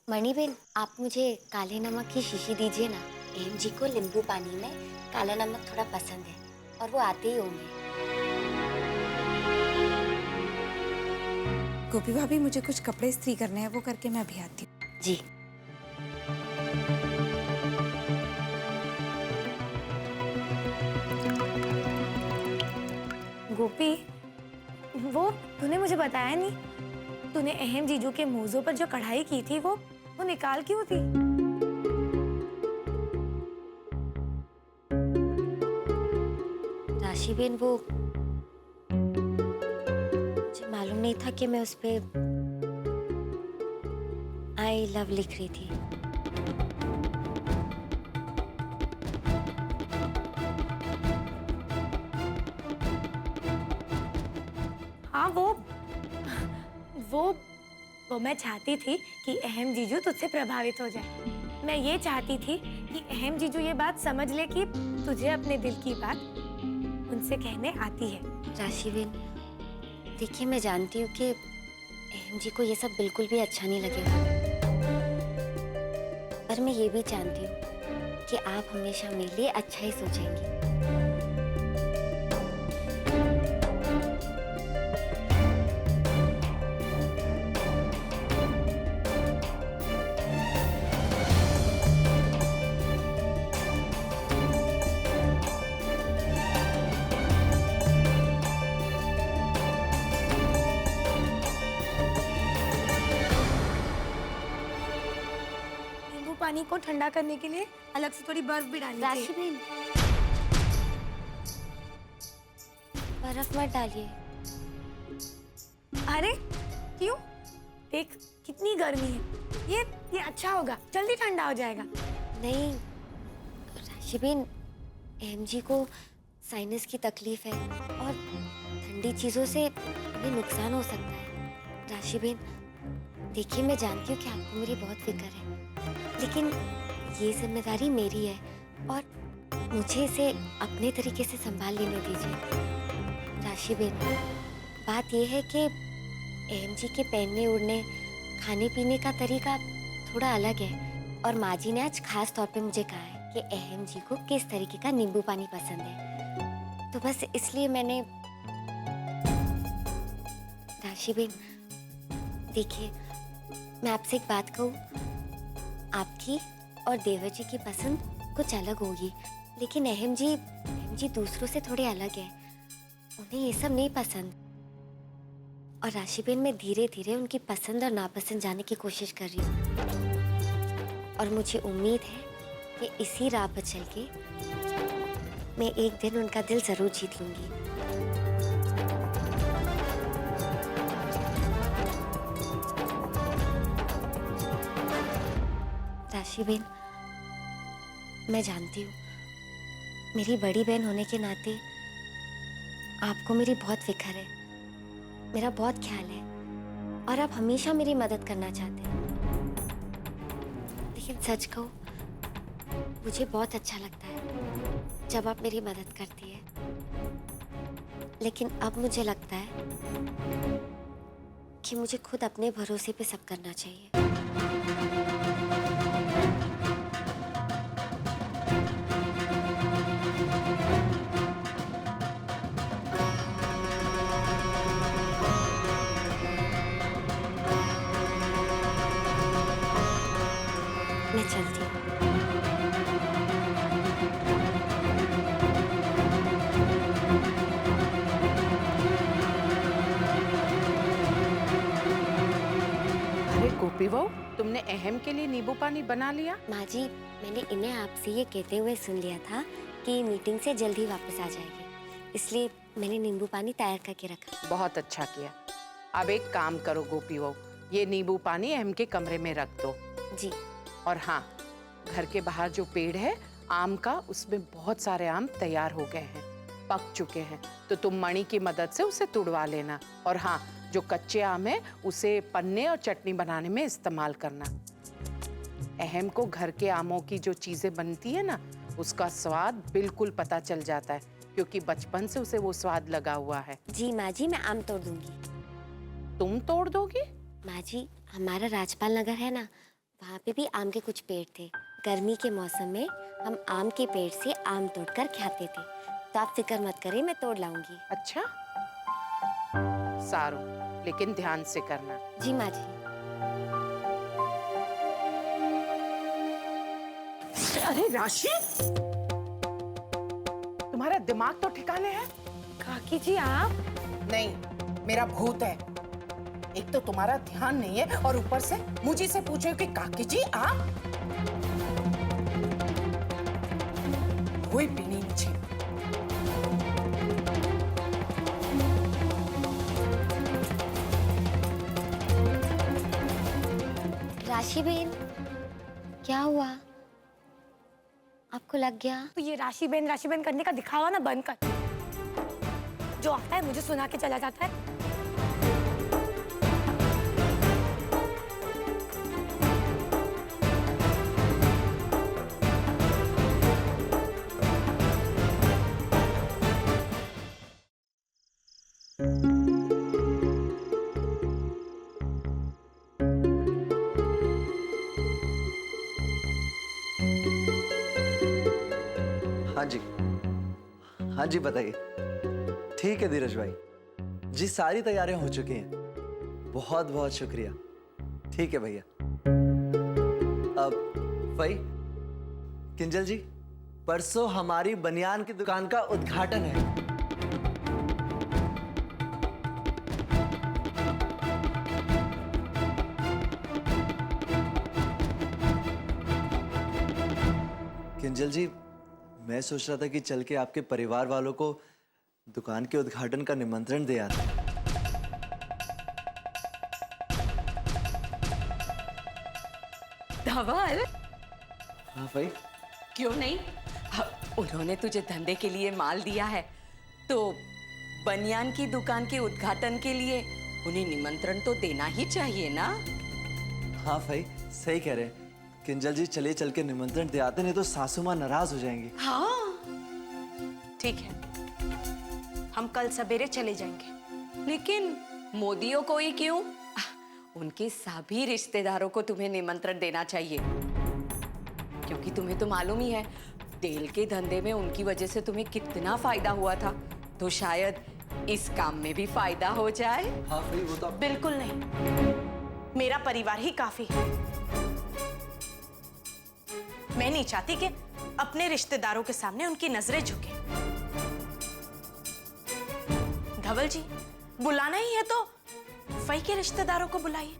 मणिबेन, आप मुझे काले नमक की शीशी दीजिए ना। एम जी को नींबू पानी में काला नमक थोड़ा पसंद है और वो आते ही होंगे। गोपी भाभी, मुझे कुछ कपड़े इस्त्री करने हैं, वो करके मैं अभी आती हूँ। जी। गोपी, वो तूने मुझे बताया नहीं। तूने अहम जीजू के मोज़ों पर जो कढ़ाई की थी वो निकाल क्यों थी? राशिबेन, वो मुझे मालूम नहीं था कि मैं उस पे आई लव लिख रही थी। हाँ, वो मैं चाहती थी कि अहम जीजू तुझसे प्रभावित हो जाए। मैं ये चाहती थी कि अहम जीजू ये बात समझ ले कि तुझे अपने दिल की बात उनसे कहने आती है। राशिबेन, देखिए, मैं जानती हूँ कि अहम जी को ये सब बिल्कुल भी अच्छा नहीं लगेगा, पर मैं ये भी जानती हूँ कि आप हमेशा मेरे लिए अच्छा ही सोचेंगी। नींबू पानी को ठंडा करने के लिए अलग से थोड़ी बर्फ भी डालनी चाहिए। राशिबेन, बर्फ मत डालिए। अरे क्यों? देख कितनी गर्मी है। ये अच्छा होगा, जल्दी ठंडा हो जाएगा। नहीं राशिबेन, एम जी को साइनस की तकलीफ है और ठंडी चीज़ों से उन्हें नुकसान हो सकता है। राशिबेन, देखिए, मैं जानती हूँ कि आपको मेरी बहुत फिक्र है, लेकिन ये जिम्मेदारी मेरी है और मुझे इसे अपने तरीके से संभाल लेने दीजिए। राशिबेन, बात यह है कि एम जी के पहनने उड़ने खाने पीने का तरीका थोड़ा अलग है और माँ जी ने आज खास तौर पे मुझे कहा है कि अहम जी को किस तरीके का नींबू पानी पसंद है, तो बस इसलिए मैंने। राशिबेन, देखिए, मैं आपसे एक बात कहूँ, आपकी और देवर जी की पसंद कुछ अलग होगी, लेकिन अहम जी दूसरों से थोड़े अलग है। उन्हें ये सब नहीं पसंद। और राशिबेन, मैं धीरे धीरे उनकी पसंद और नापसंद जानने की कोशिश कर रही हूँ और मुझे उम्मीद है कि इसी राह पर चल के मैं एक दिन उनका दिल जरूर जीत लूंगी। राशिबेन, मैं जानती हूँ मेरी बड़ी बहन होने के नाते आपको मेरी बहुत फिक्र है, मेरा बहुत ख्याल है और आप हमेशा मेरी मदद करना चाहते हैं। लेकिन सच कहूँ, मुझे बहुत अच्छा लगता है जब आप मेरी मदद करती है, लेकिन अब मुझे लगता है कि मुझे खुद अपने भरोसे पे सब करना चाहिए। मैं चलती हूँ। अरे गोपी बहू, तुमने अहम के लिए नींबू पानी बना लिया? माँ जी, मैंने इन्हें आपसे ये कहते हुए सुन लिया था कि मीटिंग से जल्दी वापस आ जाएगी, इसलिए मैंने नींबू पानी तैयार करके रखा। बहुत अच्छा किया। अब एक काम करो गोपी बहू, ये नींबू पानी अहम के कमरे में रख दो। जी। और हाँ, घर के बाहर जो पेड़ है आम का, उसमें बहुत सारे आम तैयार हो गए हैं, पक चुके हैं, तो तुम मणि की मदद से उसे तुड़वा लेना। और हाँ, जो कच्चे आम है उसे पन्ने और चटनी बनाने में इस्तेमाल करना। अहम को घर के आमों की जो चीजें बनती है ना, उसका स्वाद बिल्कुल पता चल जाता है, क्योंकि बचपन से उसे वो स्वाद लगा हुआ है। जी माँ जी, मैं आम तोड़ दूंगी। तुम तोड़ दोगी? माँ जी, हमारा राजपाल नगर है ना, वहाँ पे भी आम के कुछ पेड़ थे। गर्मी के मौसम में हम आम के पेड़ से आम तोड़कर खाते थे। तो आप फिक्र मत करिए, मैं तोड़ लाऊंगी। अच्छा सारू, लेकिन ध्यान से करना। जी माँ जी। अरे राशि, तुम्हारा दिमाग तो ठिकाने है? काकी जी आप? नहीं, मेरा भूत है। एक तो तुम्हारा ध्यान नहीं है और ऊपर से मुझे से पूछो कि काकी जी आप? कोई पीनी मुझे। राशि बहन, क्या हुआ? आपको लग गया? तो ये राशि बहन करने का दिखावा ना बंद कर। जो आता है मुझे सुना के चला जाता है। हाँ जी, हाँ जी बताइए। ठीक है धीरज भाई जी, सारी तैयारियां हो चुकी हैं। बहुत बहुत शुक्रिया। ठीक है भैया। अब भाई किंजल जी, परसों हमारी बनियान की दुकान का उद्घाटन है। किंजल जी, मैं सोच रहा था कि चल के आपके परिवार वालों को दुकान के उद्घाटन का निमंत्रण दे आता। धवल, हाँ भाई। क्यों नहीं? उन्होंने तुझे धंधे के लिए माल दिया है, तो बनियान की दुकान के उद्घाटन के लिए उन्हें निमंत्रण तो देना ही चाहिए ना? हाँ भाई, सही कह रहे हैं। किंजल जी, चलिए चल के निमंत्रण दे आते, नहीं तो सासू माँ नाराज हो जाएंगी। हाँ, ठीक है, हम कल सवेरे चले जाएंगे। लेकिन मोदियों को ही क्यों? उनके सभी रिश्तेदारों को तुम्हें निमंत्रण देना चाहिए, क्योंकि तुम्हें तो मालूम ही है तेल के धंधे में उनकी वजह से तुम्हें कितना फायदा हुआ था। तो शायद इस काम में भी फायदा हो जाए। हाँ भाई, वो तो बिल्कुल नहीं, मेरा परिवार ही काफी है। मैं नहीं चाहती कि अपने रिश्तेदारों के सामने उनकी नजरें झुके। धवल जी, बुलाना ही है तो फई के रिश्तेदारों को बुलाइए,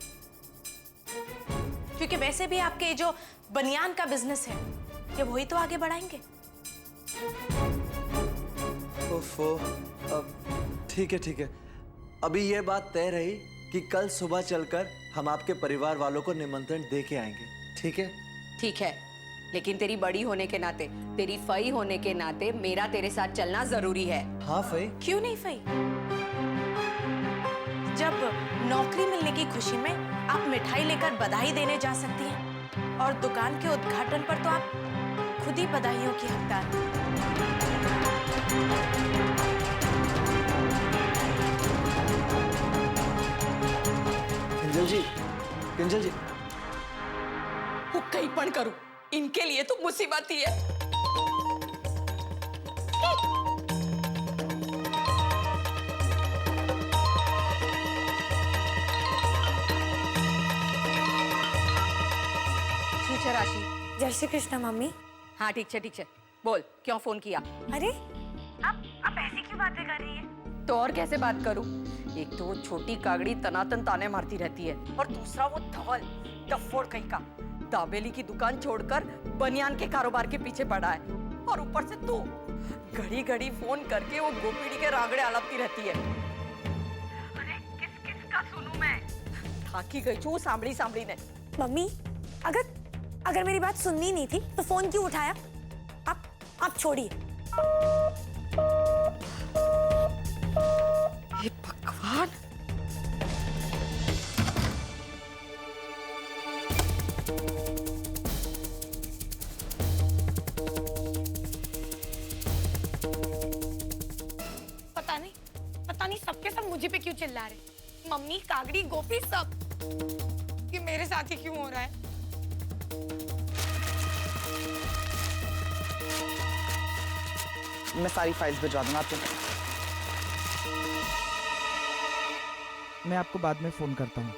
क्योंकि वैसे भी आपके जो बनियान का बिजनेस है ये वही तो आगे बढ़ाएंगे। ओफो, अब ठीक है। अभी ये बात तय रही कि कल सुबह चलकर हम आपके परिवार वालों को निमंत्रण दे के आएंगे। ठीक है? ठीक है, लेकिन तेरी बड़ी होने के नाते, तेरी फई होने के नाते मेरा तेरे साथ चलना जरूरी है। हाँ फई। क्यों नहीं फई? जब नौकरी मिलने की खुशी में आप मिठाई लेकर बधाई देने जा सकती हैं, और दुकान के उद्घाटन पर तो आप खुद ही बधाइयों की हकदार हैं। किंजल जी, वो कहीं पण करूं, इनके लिए तो मुसीबत ही है। ठीक है राशि। जय श्री कृष्ण मम्मी। हाँ ठीक है, बोल क्यों फोन किया? अरे आप ऐसी क्यों बातें कर रही है? तो और कैसे बात करूं? एक तो वो छोटी कागड़ी तनातन ताने मारती रहती है, और दूसरा वो धवल डफोड़ कहीं का दाबेली की दुकान छोड़कर बनियान के कारोबार के पीछे पड़ा है, और ऊपर से तू घड़ी घड़ी फोन करके वो गोपीड़ी के रागड़े आलपती रहती है। अरे किस का सुनूं मैं? थाकी गई छू सांभड़ी ने। मम्मी, अगर मेरी बात सुननी नहीं थी तो फोन क्यों उठाया? आप छोड़िए। हे भगवान! पता नहीं सबके सब मुझे पे क्यों चिल्ला रहे। मम्मी, कागड़ी, गोपी, सब ये मेरे साथ ही क्यों हो रहा है? मैं सारी फाइल्स भिजवा दूंगा आपको। मैं आपको बाद में फोन करता हूँ।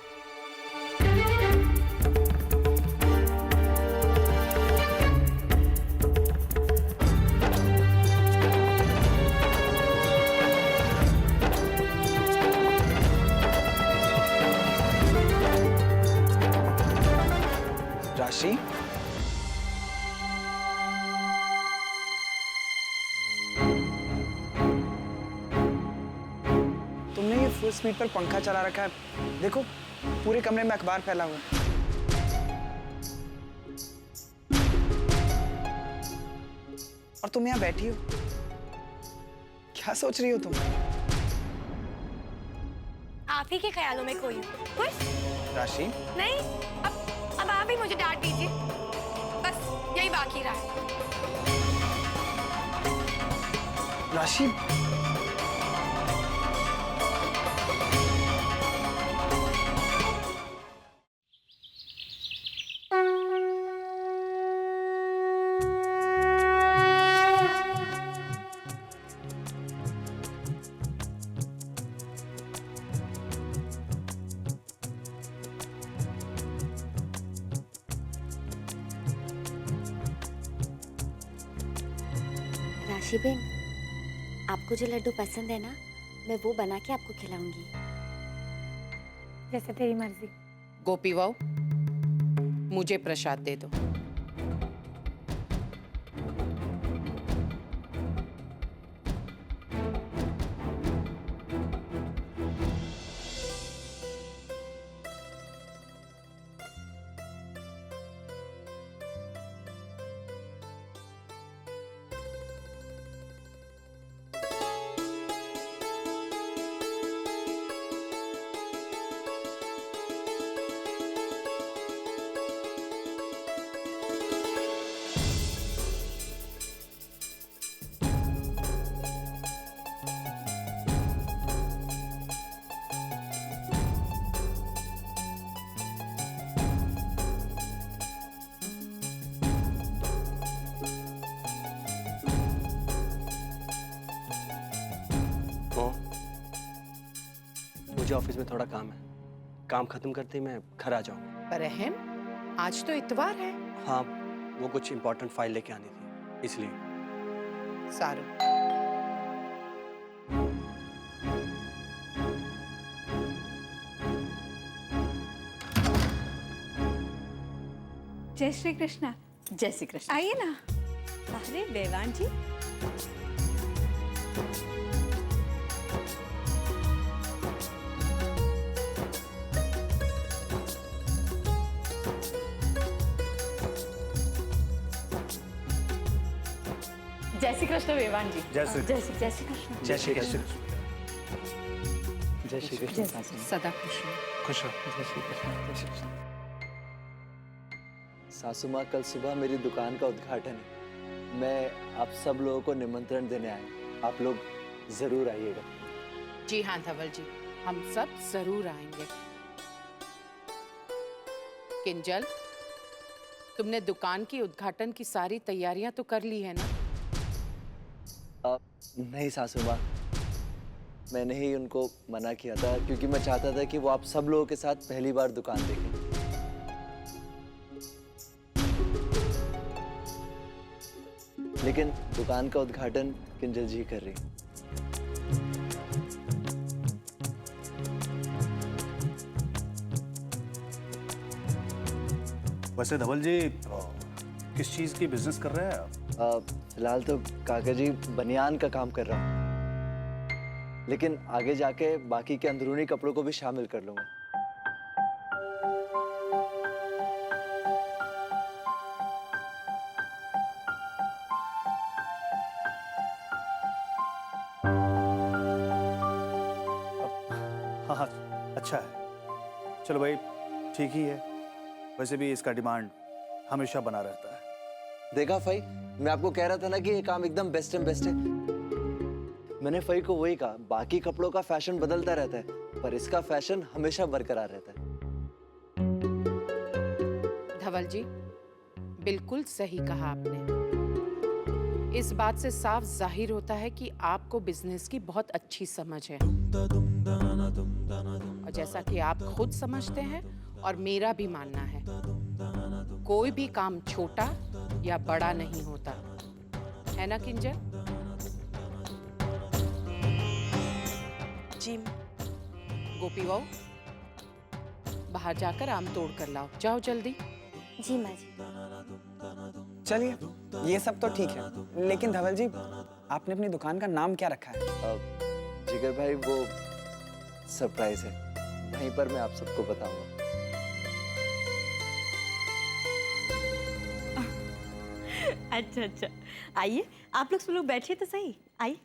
राशि, तुमने ये फुल स्पीड पर पंखा चला रखा है। देखो पूरे कमरे में अखबार फैला हुआ है। और तुम यहाँ बैठी हो, क्या सोच रही हो तुम? आप ही के ख्यालों में खोई हूँ। खुश? राशि, नहीं, अब आप ही मुझे डांट दीजिए। बस यही बाकी रहा है। राशि, राशिबेन, आपको जो लड्डू पसंद है ना, मैं वो बना के आपको खिलाऊंगी। जैसे तेरी मर्जी। गोपी वाओ, मुझे प्रसाद दे दो। मुझे ऑफिस में थोड़ा काम है, काम खत्म करते ही मैं घर आ जाऊंगा। पर अहम, आज तो इतवार है। हाँ, वो कुछ इम्पोर्टेंट फाइल लेके आनी थी, इसलिए। सारू। जय श्री कृष्णा। जय श्री कृष्ण। आइए ना। अरे बेवान जी, जय श्री कृष्ण बेवान जी। जय श्री जय श्री कृष्ण। जय श्री कृष्ण। जय श्री कृष्ण। सदा खुश रहो। खुश रहो। जय श्री कृष्ण, जय श्री कृष्ण। सासू माँ, कल सुबह मेरी दुकान का उद्घाटन है। मैं आप सब लोगों को निमंत्रण देने आया हूँ। आप लोग जरूर आइएगा। जी हाँ धवल जी, हम सब जरूर आएंगे। किंजल, तुमने दुकान की उद्घाटन की सारी तैयारियां तो कर ली है ना? नहीं सासू माँ, मैंने ही उनको मना किया था क्योंकि मैं चाहता था कि वो आप सब लोगों के साथ पहली बार दुकान देखें। लेकिन दुकान का उद्घाटन किंजल जी कर रही। वैसे धवल जी किस चीज की बिजनेस कर रहे हैं आप? फिलहाल तो काका जी बनियान का काम कर रहा हूँ, लेकिन आगे जाके बाकी के अंदरूनी कपड़ों को भी शामिल कर लूंगा। हाँ, अच्छा है। चलो भाई, ठीक ही है। वैसे भी इसका डिमांड हमेशा बना रहता है। देखा फई, मैं आपको कह रहा था ना कि ये काम एकदम बेस्ट एंड बेस्ट है। मैंने फई को वही कहा, बाकी कपड़ों का फैशन बदलता रहता है पर इसका फैशन हमेशा बरकरार रहता है। धवल जी, बिल्कुल सही कहा आपने। इस बात से साफ जाहिर होता है कि आपको बिजनेस की बहुत अच्छी समझ है। और जैसा कि आप खुद समझते हैं और मेरा भी मानना है, कोई भी काम छोटा या बड़ा नहीं होता, है ना किंजल? जी गोपी बहू, बाहर जाकर आम तोड़ कर लाओ, जाओ जल्दी। जी माँ जी। चलिए, ये सब तो ठीक है, लेकिन धवल जी, आपने अपनी दुकान का नाम क्या रखा है? जिगर भाई, वो सरप्राइज है, वहीं पर मैं आप सबको बताऊंगा। अच्छा अच्छा, आइए आप लोग सब लोग बैठिए तो सही, आइए।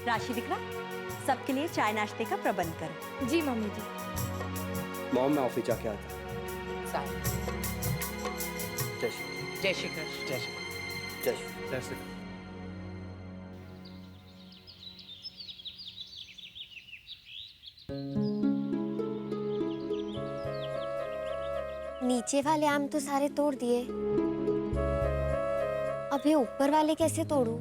राशि दिखला, सबके लिए चाय नाश्ते का प्रबंध करो। जी मम्मी जी। मॉम, मैं ऑफिस जाके आता हूँ। साथ। जय श्री जय श्री कृष्ण। जय श्री जय श्री जय श्री नीचे वाले आम तो सारे तोड़ दिए, अब ये ऊपर वाले कैसे तोड़ूं?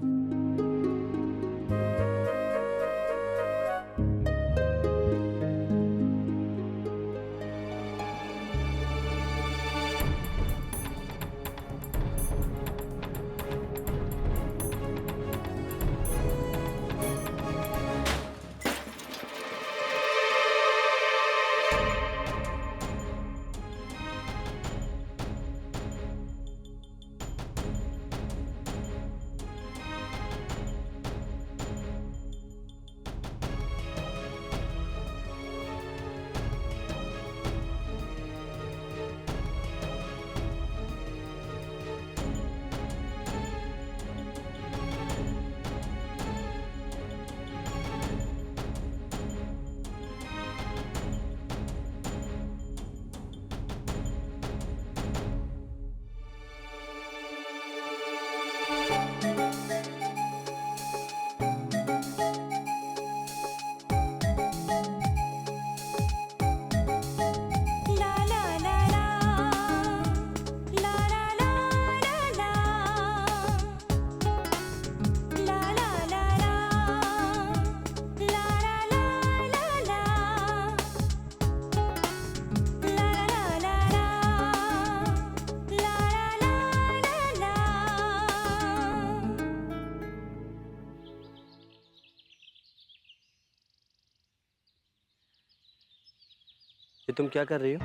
ये तुम क्या कर रही हो?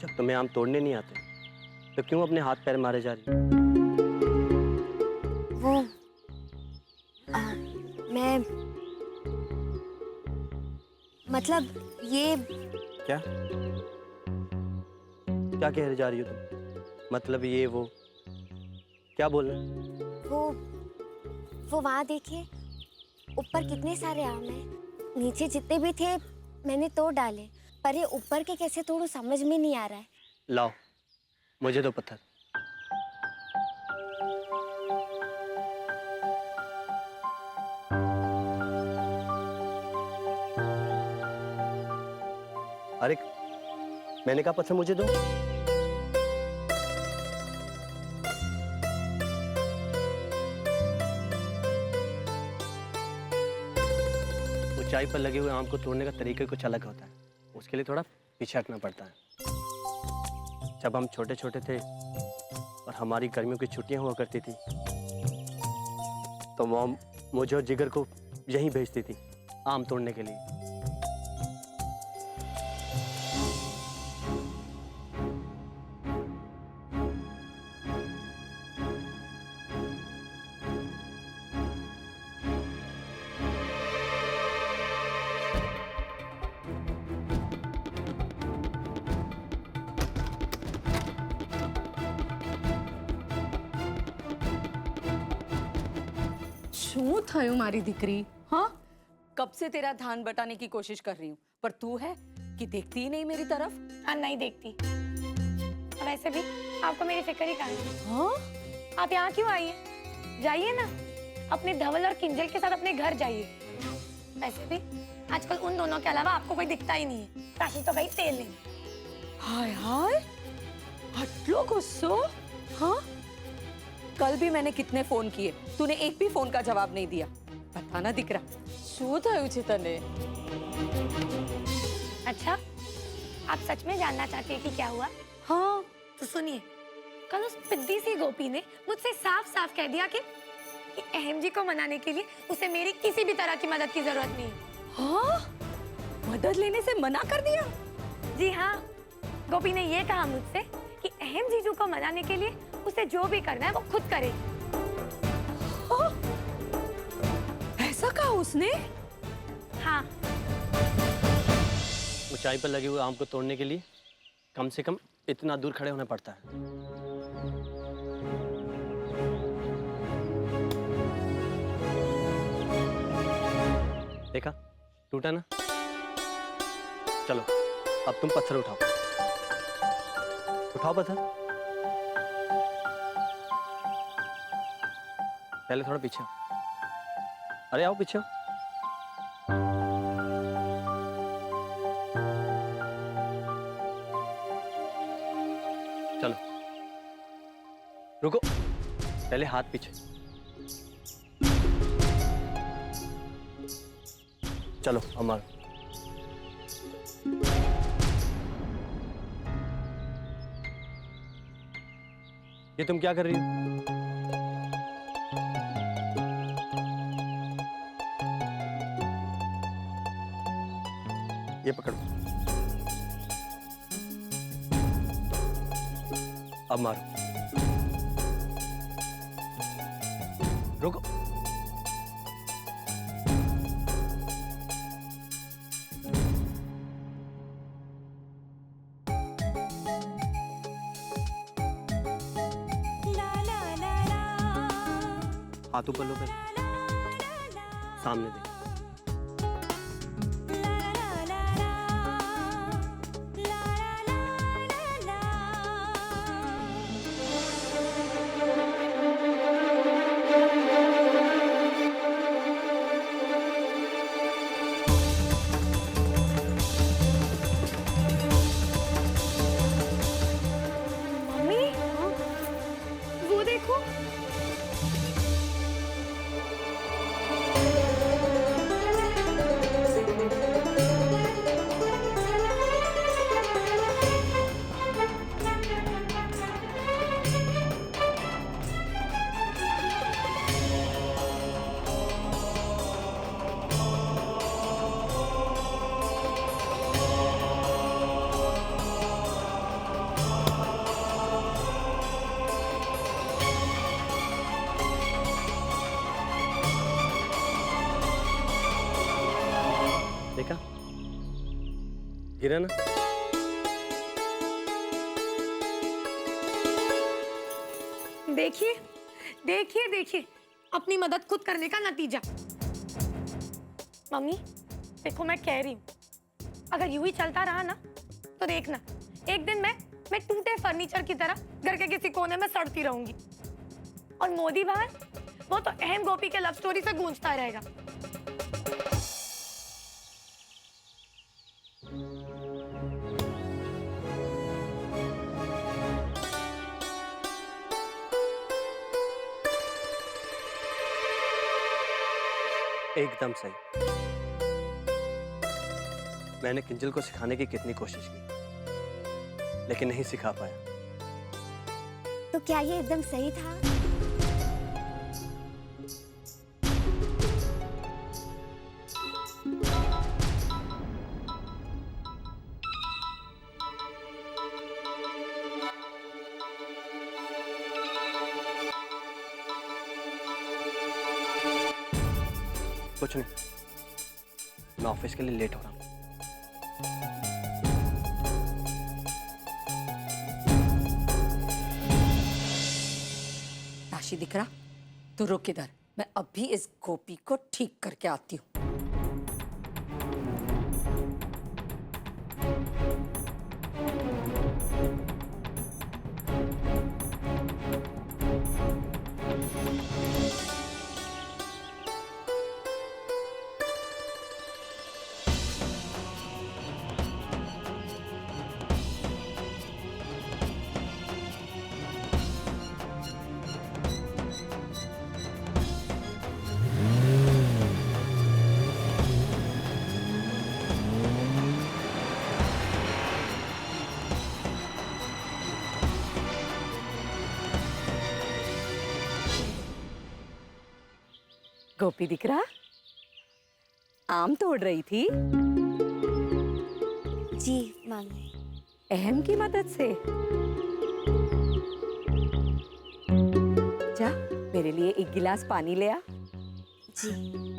जब तुम्हें आम तोड़ने नहीं आते तो क्यों अपने हाथ पैर मारे जा रही हो? वो मैं मतलब ये क्या क्या कह जा रही हो तुम? मतलब ये वो क्या बोल रहे हो? वो वहाँ देखिए, ऊपर कितने सारे आम हैं। नीचे जितने भी थे मैंने तोड़ डाले, पर ये ऊपर के कैसे तोड़ूं समझ में नहीं आ रहा है। लाओ, मुझे दो पत्थर। अरे, मैंने कहा पत्थर मुझे दो। ऊंचाई पर लगे हुए आम को तोड़ने का तरीका कुछ अलग होता है, उसके लिए थोड़ा पीछे हटना पड़ता है। जब हम छोटे छोटे थे और हमारी गर्मियों की छुट्टियां हुआ करती थी तो मॉम मुझे और जिगर को यहीं भेजती थी आम तोड़ने के लिए। શું થયું મારી દીકરી? हाँ, कब से तेरा ध्यान बटाने की कोशिश कर रही हूँ, पर तू है कि देखती ही नहीं मेरी तरफ। हाँ नहीं देखती। वैसे भी आपको मेरी फिक्र ही कहाँ है? हाँ? आप यहाँ क्यों आई हैं? जाइए ना, अपने धवल और किंजल के साथ अपने घर जाइए। वैसे भी आजकल उन दोनों के अलावा आपको कोई दिखता ही नहीं है। ताकि तो गई तेल लेने। हाय हाय, आटलो गुस्सो? हाँ, कल भी मैंने कितने फोन किए, तूने एक भी फोन का जवाब नहीं दिया। पता ना दिख रहा शू थयुं छे तने? अच्छा, आप सच में जानना चाहती है कि क्या हुआ? हाँ, तो सुनिए, कल उस पिद्दी सी गोपी ने मुझसे साफ साफ कह दिया कि अहम जी को मनाने के लिए उसे मेरी किसी भी तरह की मदद की जरूरत नहीं है। हाँ? मदद लेने से मना कर दिया? जी हाँ, गोपी ने ये कहा मुझसे कि अहम जीजू को मनाने के लिए उसे जो भी करना है वो खुद करे। हाँ? ऐसा कहा उसने? हाँ। ऊंचाई पर लगे हुए आम को तोड़ने के लिए कम से कम इतना दूर खड़े होना पड़ता है। देखा, टूटा ना? चलो, अब तुम पत्थर उठाओ। उठाओ पत्थर। पहले थोड़ा पीछे आओ। अरे आओ पीछे आओ। चलो, रुको, पहले हाथ पीछे। चलो अमर, ये तुम क्या कर रही हो? ये पकड़ो, अब मारो। रुको, हाथ ऊपर लो, पहले सामने देखो। मम्मी, वो देखो। देखा, गिरा ना? देखिए, देखिए, देखिए, अपनी मदद खुद करने का नतीजा। मम्मी, देखो मैं कह रही हूँ, अगर यूं ही चलता रहा ना, तो देखना, एक दिन मैं टूटे फर्नीचर की तरह घर के किसी कोने में सड़ती रहूंगी। और मोदी बाहर, वो तो अहम गोपी के लव स्टोरी से गूंजता रहेगा। एकदम सही। मैंने किंजल को सिखाने की कितनी कोशिश की, लेकिन नहीं सिखा पाया। तो क्या ये एकदम सही था? कुछ नहीं, मैं ऑफिस के लिए लेट हो रहा हूँ। राशि दिख रहा? तो रुक इधर, मैं अभी इस गोपी को ठीक करके आती हूँ। गोपी दिख रहा, आम तोड़ रही थी जी मामी। अहम की मदद से। जा मेरे लिए एक गिलास पानी ले आ। जी।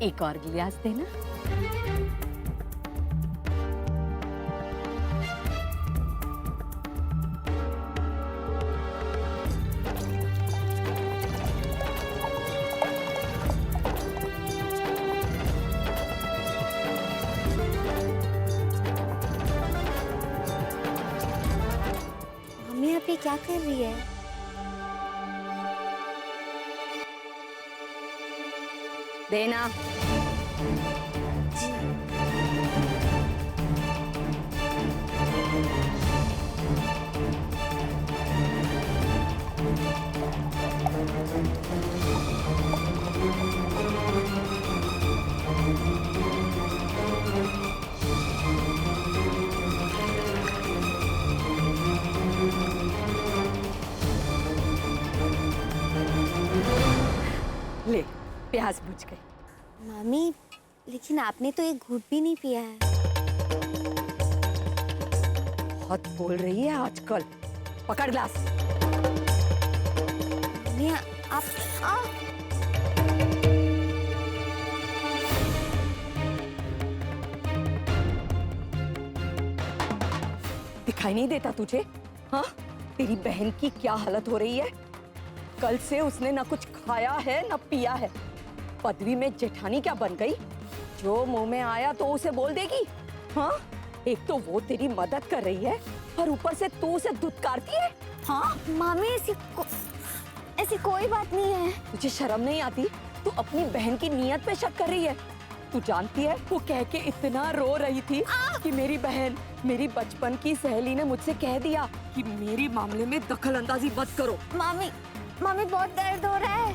एक और गिलास देना। मम्मी आप ये क्या कर रही है? देना। ले प्यास बुझ गई। मामी लेकिन आपने तो एक घूंट भी नहीं पिया है। बहुत बोल रही है आजकल। पकड़ ग्लास। मम्मी आप दिखाई नहीं देता तुझे? हाँ, तेरी बहन की क्या हालत हो रही है। कल से उसने ना कुछ खाया है ना पिया है। पदवी में जेठानी क्या बन गई, जो मुंह में आया तो उसे बोल देगी। हाँ, एक तो वो तेरी मदद कर रही है और ऊपर से तू उसे धुतकारती है। हाँ मामी ऐसी कोई बात नहीं है। तुझे शर्म नहीं आती? तू अपनी बहन की नीयत पे शक कर रही है। तू जानती है वो कह के इतना रो रही थी कि मेरी बहन, मेरी बचपन की सहेली ने मुझसे कह दिया कि मेरी मामले में दखल अंदाजी मत करो। मामी बहुत दर्द हो रहा है।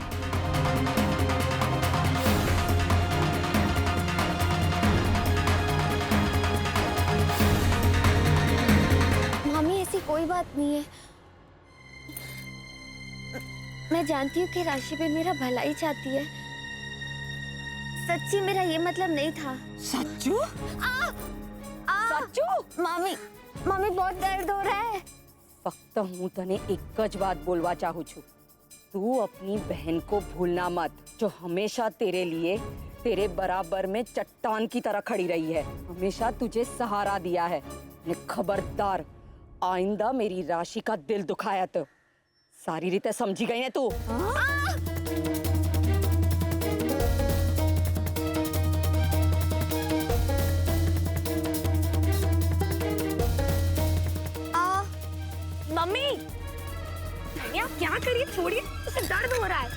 मामी ऐसी कोई बात नहीं है। मैं जानती हूँ कि राशि भी मेरा भला ही चाहती है। सच्ची मेरा ये मतलब नहीं था। सच्चू? सच्चू? मामी बहुत दर्द हो रहा है। फक्त हूँ तने एक ज बात बोलवा चाहूँ छू। तू अपनी बहन को भूलना मत, जो हमेशा तेरे लिए तेरे बराबर में चट्टान की तरह खड़ी रही है, हमेशा तुझे सहारा दिया है। ने खबरदार, आइंदा मेरी राशि का दिल दुखाया तो सारी रीते समझी गई है तू? मम्मी आप क्या करिए, छोड़िए, उसे दर्द हो रहा है।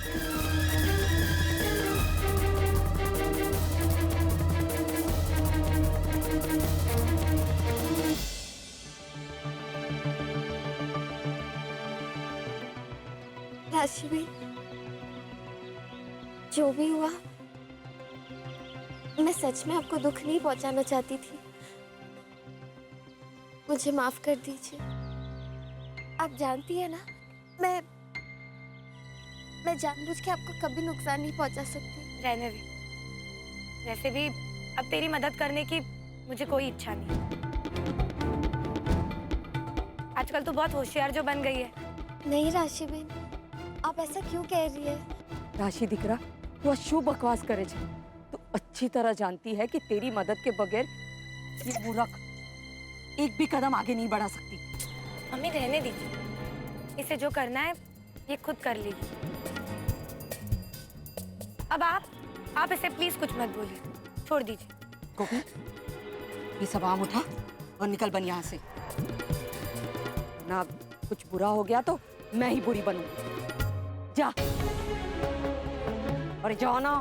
राशि भाई, जो भी हुआ, मैं सच में आपको दुख नहीं पहुंचाना चाहती थी। मुझे माफ कर दीजिए। आप जानती है ना, मैं जानबूझ के आपको कभी नुकसान नहीं पहुंचा सकती। रहने दे। वैसे भी अब तेरी मदद करने की मुझे कोई इच्छा नहीं। आजकल तो बहुत होशियार जो बन गई है, नहीं राशि बेन, आप ऐसा क्यों कह रही है? राशि दिकरा, तू अशुभ बकवास करे छे। तू अच्छी तरह जानती है कि तेरी मदद के बगैर ये मूर्ख एक भी कदम आगे नहीं बढ़ा सकती। मम्मी रहने दीजिए, इसे जो करना है ये खुद कर लेगी। अब आप इसे प्लीज कुछ मत बोलिए, छोड़ दीजिए। गोपी, ये सब आम उठा और निकल बन यहाँ से, ना कुछ बुरा हो गया तो मैं ही बुरी बनूंगी। जा, अरे जाओ ना।